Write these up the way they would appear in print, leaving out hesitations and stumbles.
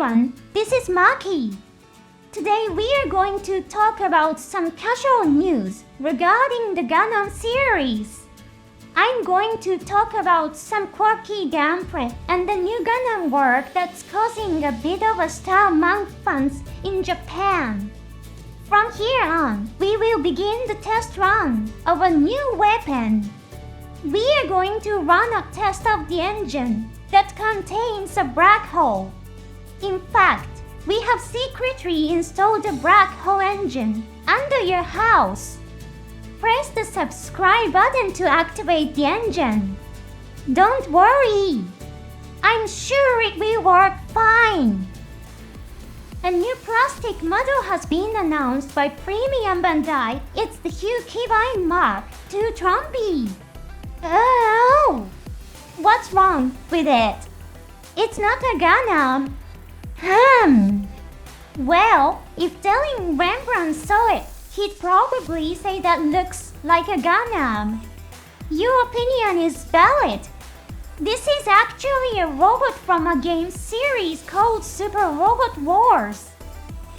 everyone, this is Maki. Today we are going to talk about some casual news regarding the Gundam series. I'm going to talk about some quirky gameplay and the new Gundam work that's causing a bit of a stir among fans in Japan. From here on, we will begin the test run of a new weapon. We are going to run a test of the engine that contains a black hole. In fact, we have secretly installed a black hole engine under your house. Press the subscribe button to activate the engine. Don't worry, I'm sure it will work fine. A new plastic model has been announced by Premium Bandai. It's the Hyukibine Mark II Trombi. Oh, what's wrong with it? It's not a Gundam. Well, if telling Rembrandt saw it, he'd probably say that looks like a Gundam. Your opinion is valid. This is actually a robot from a game series called Super Robot Wars.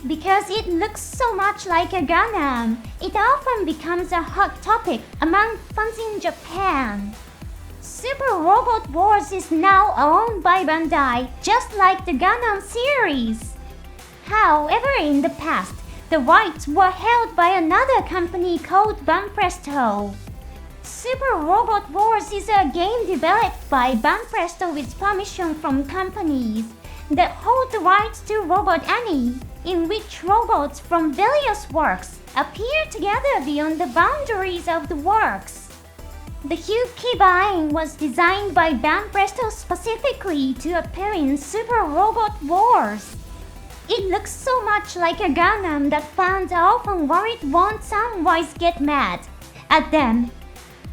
Because it looks so much like a Gundam, it often becomes a hot topic among fans in Japan. Super Robot Wars is now owned by Bandai, just like the Gundam series. However, in the past, the rights were held by another company called Banpresto. Super Robot Wars is a game developed by Banpresto with permission from companies that hold the rights to Robot Annie, in which robots from various works appear together beyond the boundaries of the works. The Hyukibine was designed by Banpresto specifically to appear in Super Robot Wars. It looks so much like a Gundam that fans are often worried won't Samwise get mad at them.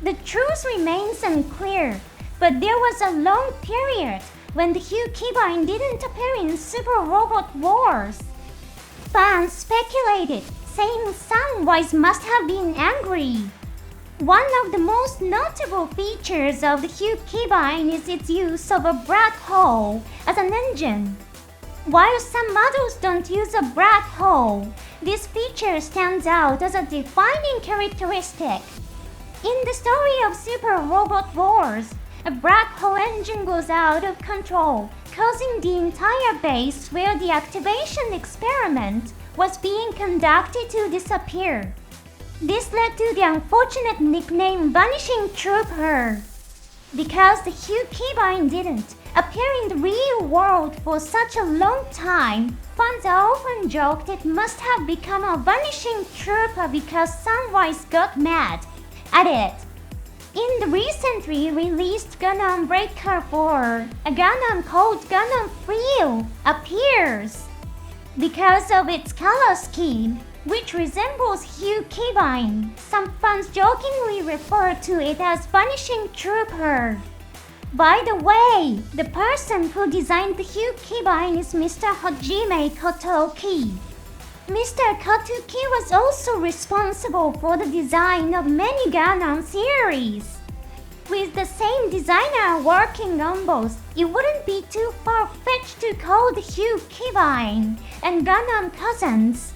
The truth remains unclear, but there was a long period when the Hyukibine didn't appear in Super Robot Wars. Fans speculated, saying Samwise must have been angry. One of the most notable features of the Hyukibine is its use of a black hole as an engine. While some models don't use a black hole, this feature stands out as a defining characteristic. In the story of Super Robot Wars, a black hole engine goes out of control, causing the entire base where the activation experiment was being conducted to disappear. This led to the unfortunate nickname Vanishing Trooper. Because the Hyukibine didn't appear in the real world for such a long time, fans often joked it must have become a Vanishing Trooper because Samwise got mad at it. In the recently released Gundam Breaker 4, a Gundam called Gundam Friel appears. Because of its color scheme, which resembles Hyukibine, some fans jokingly refer to it as Vanishing Trooper. By the way, the person who designed the Hyukibine is Mr. Hajime Kotoki. Mr. Kotoki was also responsible for the design of many Gundam series. With the same designer working on both, it wouldn't be too far-fetched to call the Hyukibine and Gundam cousins.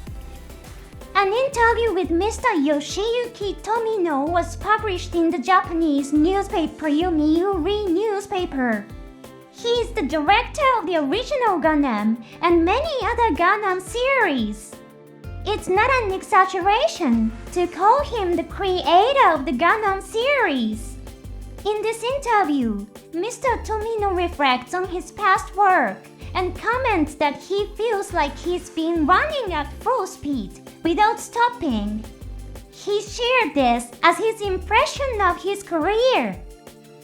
An interview with Mr. Yoshiyuki Tomino was published in the Japanese newspaper Yomiuri newspaper. He is the director of the original Gundam and many other Gundam series. It's not an exaggeration to call him the creator of the Gundam series. In this interview, Mr. Tomino reflects on his past work and comments that he feels like he's been running at full speed without stopping. He shared this as his impression of his career.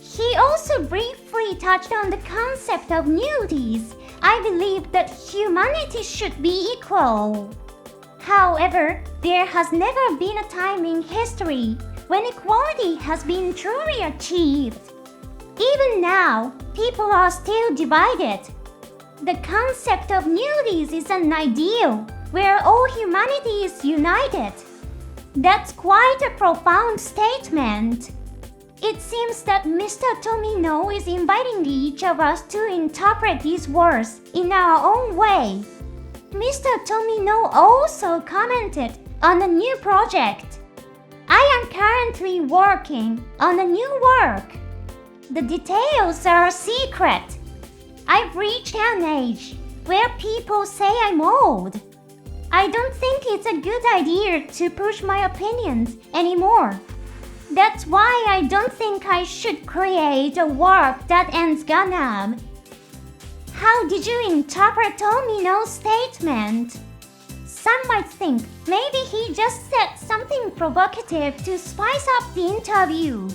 He also briefly touched on the concept of nudies. I believe that humanity should be equal. However, there has never been a time in history when equality has been truly achieved. Even now, people are still divided. The concept of nudies is an ideal where all humanity is united. That's quite a profound statement. It seems that Mr. Tomino is inviting each of us to interpret these words in our own way. Mr. Tomino also commented on a new project. I am currently working on a new work. The details are secret. I've reached an age where people say I'm old. I don't think it's a good idea to push my opinions anymore. That's why I don't think I should create a work that ends Gundam. How did you interpret Tomino's statement? Some might think maybe he just said something provocative to spice up the interview.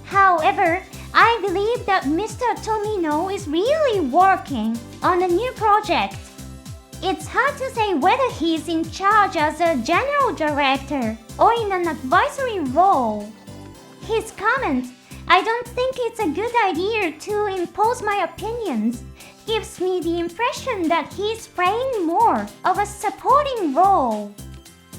However, I believe that Mr. Tomino is really working on a new project. It's hard to say whether he's in charge as a general director or in an advisory role. His comment, "I don't think it's a good idea to impose my opinions," gives me the impression that he's playing more of a supporting role.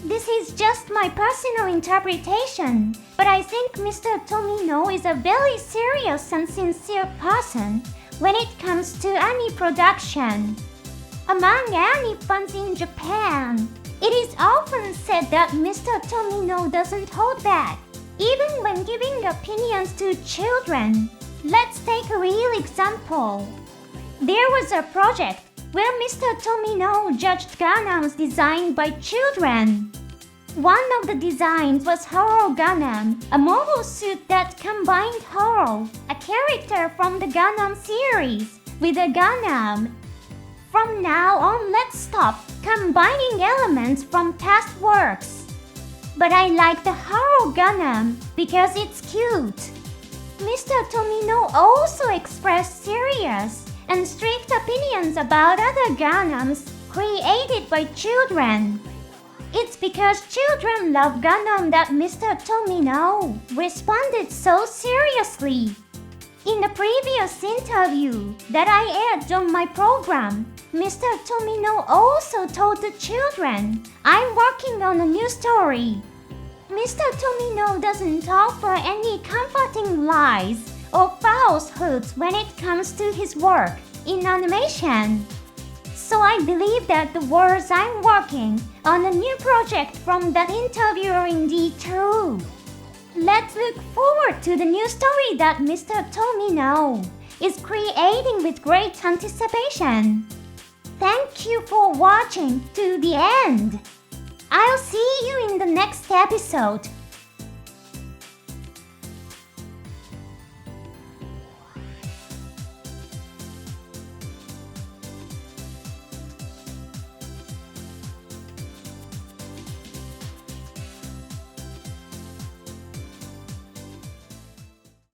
This is just my personal interpretation, but I think Mr. Tomino is a very serious and sincere person when it comes to anime production. Among anime fans in Japan, it is often said that Mr. Tomino doesn't hold back, even when giving opinions to children. Let's take a real example. There was a project where Mr. Tomino judged Gundams designed by children. One of the designs was Horo Gundam, a mobile suit that combined Horo, a character from the Gundam series, with a Gundam. From now on, let's stop combining elements from past works. But I like the Horo Gundam because it's cute. Mr. Tomino also expressed serious and strict opinions about other Gundams created by children. It's because children love Gundam that Mr. Tomino responded so seriously. In the previous interview that I aired on my program, Mr. Tomino also told the children, "I'm working on a new story." Mr. Tomino doesn't offer any comforting lies or falsehoods when it comes to his work in animation. So I believe that the words "I'm working on a new project" from that interview are indeed true. Let's look forward to the new story that Mr. Tomino is creating with great anticipation. Thank you for watching to the end. I'll see you in the next episode.